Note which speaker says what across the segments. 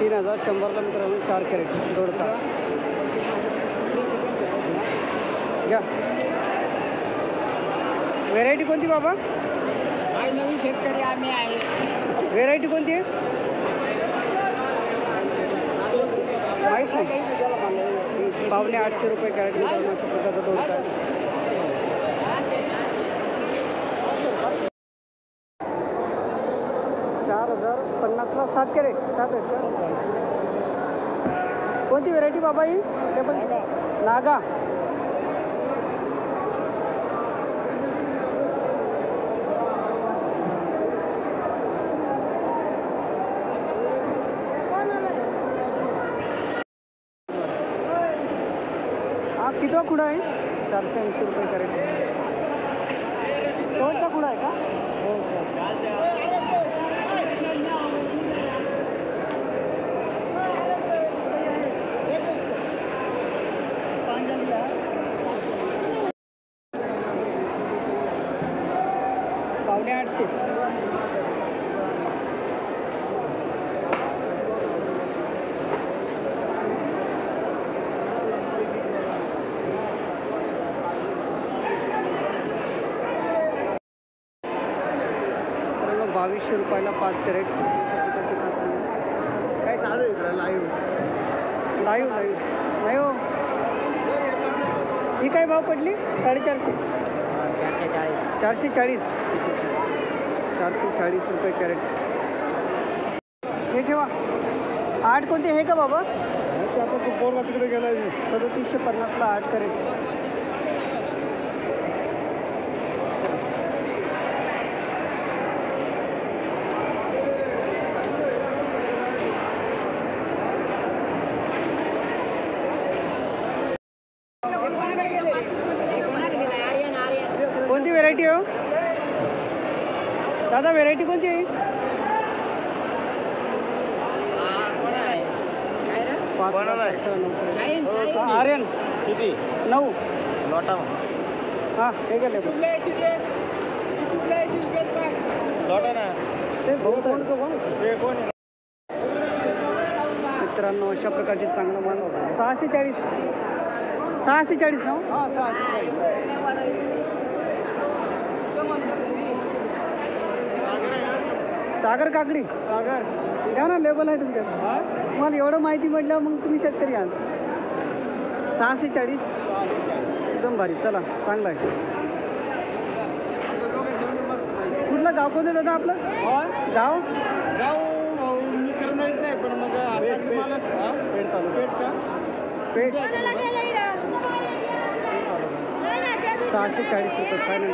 Speaker 1: 3100ला मित्रांनो 4 कॅरेट दोडका घ्या। व्हेरायटी कोणती बाबा?
Speaker 2: नवीन शेतकरी आम्ही आहे।
Speaker 1: व्हेरायटी कोणती आहे माहीत नाही। 850 रुपये कॅरेट मित्रांनो अशा प्रकारचा दोडका आहे। 4050ला 7 कॅरेट 7 आहेत का? कोणती व्हेरायटी बाबा ही? ते पण नागा। हा कितवा खुडा आहे? 480 रुपये कॅरेट। शेवटचा खुडा आहे का? पावणे 800। तर 2200 रुपयाला 5 कॅरेट।
Speaker 2: काय चालू आहे लाईव्ह
Speaker 1: लाईव्ह नाही हो। ही काय भाव पडली? 450 440 440 रुपये कॅरेट। हे ठेवा। 8 कोणते हे का बाबा?
Speaker 2: तिकडे गेला
Speaker 1: 3750ला 8 कॅरेट। कोणती व्हेरायटी हो दादा? व्हेरायटी कोणती आहे? 5 आर्यन
Speaker 2: किती
Speaker 1: 9
Speaker 2: लोटा
Speaker 1: हां हे गेले
Speaker 2: लोटा ना
Speaker 1: ते भाऊ
Speaker 2: ते कोण आहे?
Speaker 1: मित्रांनो अशा प्रकारचे चांगलं माल 640 640 ना? सागर काकडी
Speaker 2: सागर
Speaker 1: द्या ना, लेबल आहे तुमच्यात। मला एवढं माहिती म्हटल्यावर मग तुम्ही शेतकरी आहात। 640 एकदम भारी। चला चांगला आहे। कुठलं गाव कोणतं दादा आपलं? गाव
Speaker 2: मी करणारच आहे पण मग पेठ का
Speaker 1: पेठ 640 रुपये फायनल।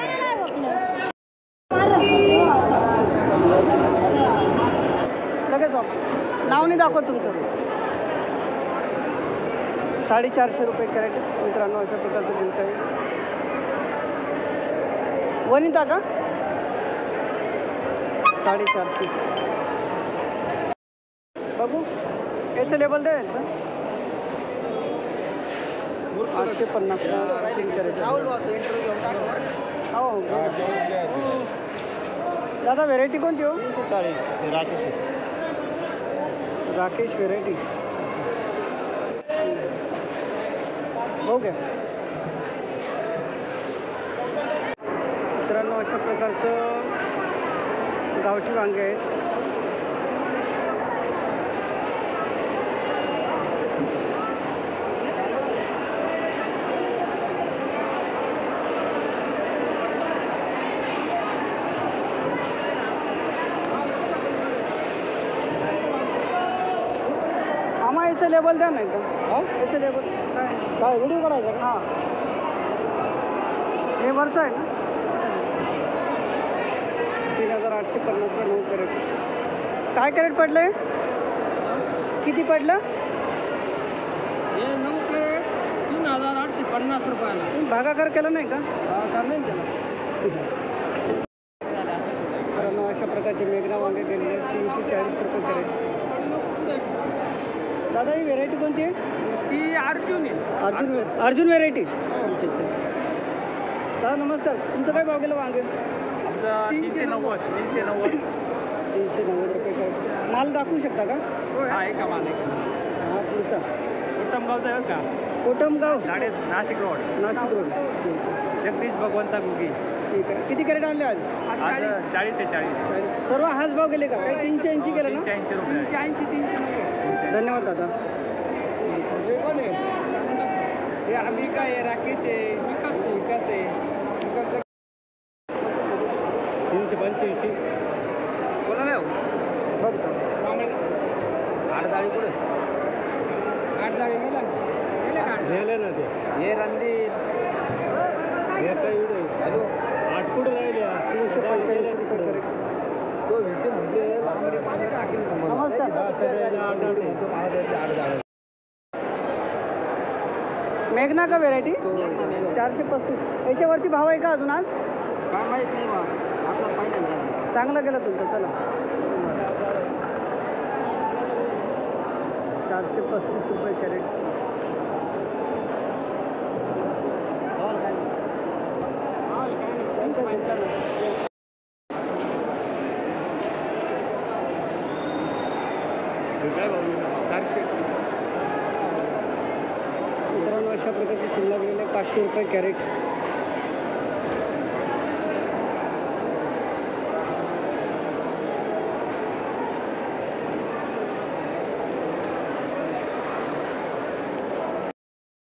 Speaker 1: लगेच नाव नाही दाखवत तुमचं। 450 रुपये कॅरेट मित्रांनो अशा प्रकारचं गिल्क आहे। वनिता का? 450 बघू याचं लेबल द्यायचं। 850ला 3 कॅरेट। हो दादा व्हेरायटी कोणती हो?
Speaker 2: 40
Speaker 1: राकेश व्हेरायटी हो गया। मित्रांनो अशा प्रकारचं गावठी वांगे आहेत। आम्हा याचं लेबल द्या ना एकदम। याचं लेबल काय व्हिडिओ करायचा का? हां हे वरचं आहे ना? 3850ला 9 कॅरेट। काय कॅरेट पडलं? किती पडलं?
Speaker 2: हे 9 कॅरेट 3850 रुपयाला।
Speaker 1: तुम्ही भागाकार केला नाही का?
Speaker 2: भागाकार नाही केला।
Speaker 1: कारण अशा प्रकारचे मेघना वांगे गेलेले 340 रुपये कॅरेट। दादा ही व्हेरायटी कोणती आहे?
Speaker 2: ती अर्जुन आहे।
Speaker 1: अर्जुन व्हेरायटी। अच्छा अच्छा दादा नमस्कार, तुमचं काय भाव गेलं वांगे?
Speaker 2: आमचा 390
Speaker 1: 390 रुपये कॅरेट. माल दाखवू शकता का?
Speaker 2: हा आहे का माल आहे
Speaker 1: हा पुढचा
Speaker 2: उत्तमगावचा आहे का
Speaker 1: कोटमगाव
Speaker 2: झाडेस नाशिक रोड
Speaker 1: नाशिक रोड. ठीक आहे.
Speaker 2: जगदीश भगवंता गुगी
Speaker 1: ठीक आहे. किती कॅरेट आणले आज?
Speaker 2: आज 40 आहे 40
Speaker 1: सर्व हाच भाव गेले का? काही 380 केलं ना?
Speaker 2: 380 रुपये 380
Speaker 1: धन्यवाद दादा.
Speaker 2: हे अंबिका आहे राकेश आहे विकास आहे 385 कोणाला
Speaker 1: बघतो
Speaker 2: आठ जाळी पुढे आठ जाळी गेले ना ते हे रणधीर हे काही हॅलो आठ पुढे राहिले
Speaker 1: 345 रुपये कॅरेट.
Speaker 2: तो भेटते म्हणजे
Speaker 1: नमस्कार. मेघना का व्हेरायटी 435. याच्यावरती भाव आहे का अजून आज?
Speaker 2: काय माहित नाही बा आपला पहिल्यांदा
Speaker 1: चांगला गेला तुमचा. चला 435 रुपये कॅरेट. मित्रांनो अशा प्रकारची शिमला मिरची 500 रुपये कॅरेट.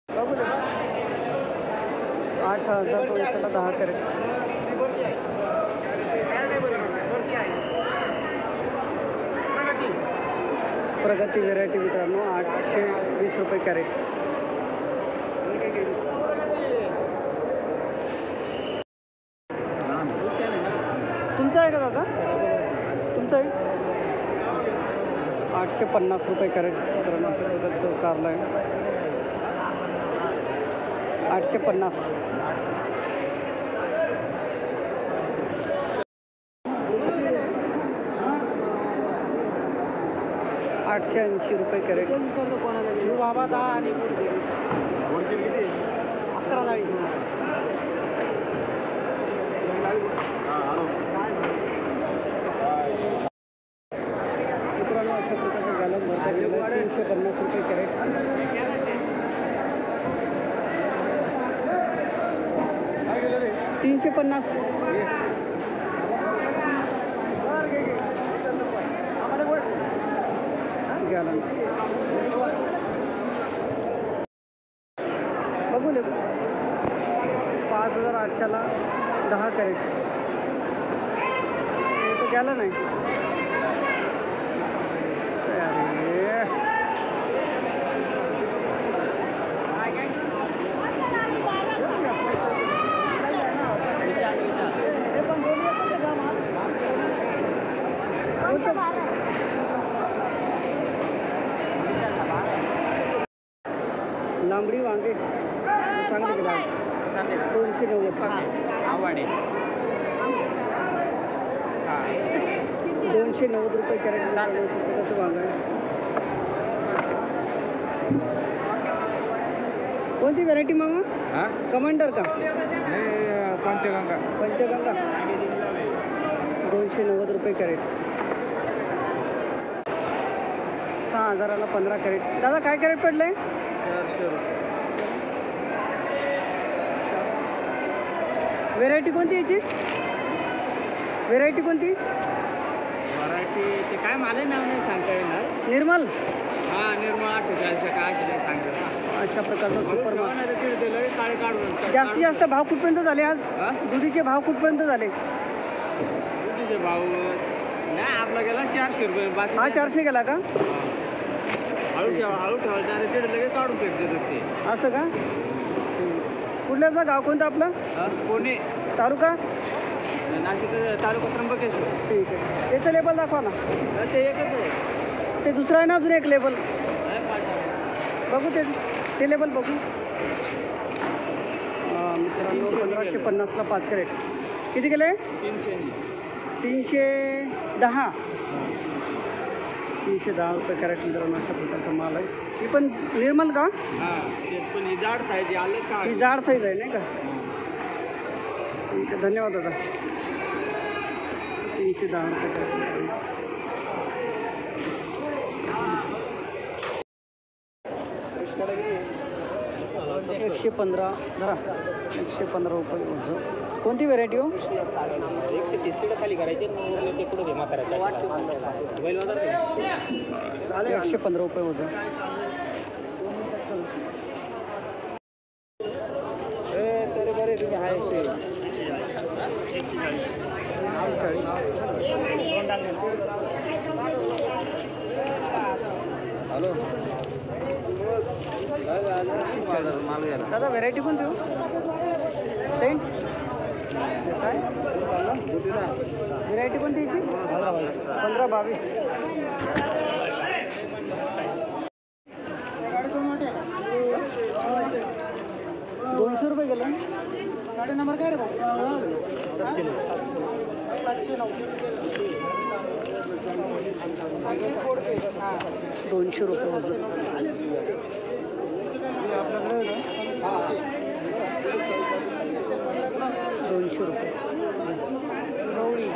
Speaker 1: बघू दे 8,200ला 10 कॅरेट. प्रगती व्हेरायटी मित्रांनो 820 रुपये कॅरेट. तुमचा आहे का दादा? तुमचं आहे 850 रुपये कॅरेट. मित्रांनो अशा प्रकारचं कारला आहे 850. ₹880 रुपये कॅरेट.
Speaker 2: बाबा 10 आणि 11
Speaker 1: मित्रांनो अशा प्रकारचं गॅलन भरता गेलं 350 रुपये कॅरेट. $350 गॅलन. बघू दे 5,800ला 10 कॅरेट. तो गॅलन नाही. लांबडी वांगे चांगले गेला 290.
Speaker 2: आवाडे
Speaker 1: 290 रुपये कॅरेट. कसं वांग आहे? कोणती व्हरायटी मामा? कमांडर का?
Speaker 2: पंचगंगा
Speaker 1: पंचगंगा 290 रुपये कॅरेट. 6,000ला 15 कॅरेट. दादा काय कॅरेट पडलंय?
Speaker 2: 400 रुपये.
Speaker 1: व्हेरायटी कोणती याची? व्हेरायटी कोणती?
Speaker 2: व्हरायटी ते काय मला नाव नाही सांगता येणार.
Speaker 1: निर्मल.
Speaker 2: हा निर्मळ 48 काय सांगतो.
Speaker 1: अशा प्रकारचा सुपर माल.
Speaker 2: काळे काढून
Speaker 1: जास्तीत जास्त भाव कुठपर्यंत झाले आज? दुधीचे भाव कुठपर्यंत झाले?
Speaker 2: दुधीचे भाव नाही आपला गेला 400 रुपये. बाकी
Speaker 1: हा 400 गेला का?
Speaker 2: हळू ठेवायचं आणि तिथे लगेच काढून फेकते ते.
Speaker 1: असं का? कुठल्याचं गाव कोणतं आपलं?
Speaker 2: पुणे
Speaker 1: तालुका
Speaker 2: नाशिक तालुका त्र्यंबकेश्वर.
Speaker 1: ठीक आहे. याचं लेबल दाखवा ना.
Speaker 2: ते एकच आहे.
Speaker 1: ते दुसरं आहे ना अजून एक लेबल. बघू ते लेबल बघू. मित्रांनो 1,550ला 5 कॅरेट. किती गेले? 310. 310 रुपये कॅरेट मित्रांनो अशा प्रकारचा माल आहे. ही पण निर्मल का?
Speaker 2: पण ही जाड साईज आलं का?
Speaker 1: ही जाड साईज आहे नाही का? ठीक आहे. धन्यवाद दादा. 310 रुपये कॅरेट. 115 धरा. 115 रुपये ओझं. कोणती व्हेरायटी हो?
Speaker 2: 130 किलो खाली करायचे ते कुठं घे म्हाताऱ्याच्या
Speaker 1: 115 रुपये ओझं.
Speaker 2: तरी बरे तुम्ही आहे हॅलो
Speaker 1: दादा व्हेरायटी कोणती हो? सेंट काय व्हेरायटी कोणती याची? 15-22. ₹200 गेले.
Speaker 2: गाडी नंबर काय रे भाऊ?
Speaker 1: 200 रुपये वजन. आपल्याकडे 200 रुपये. गवळी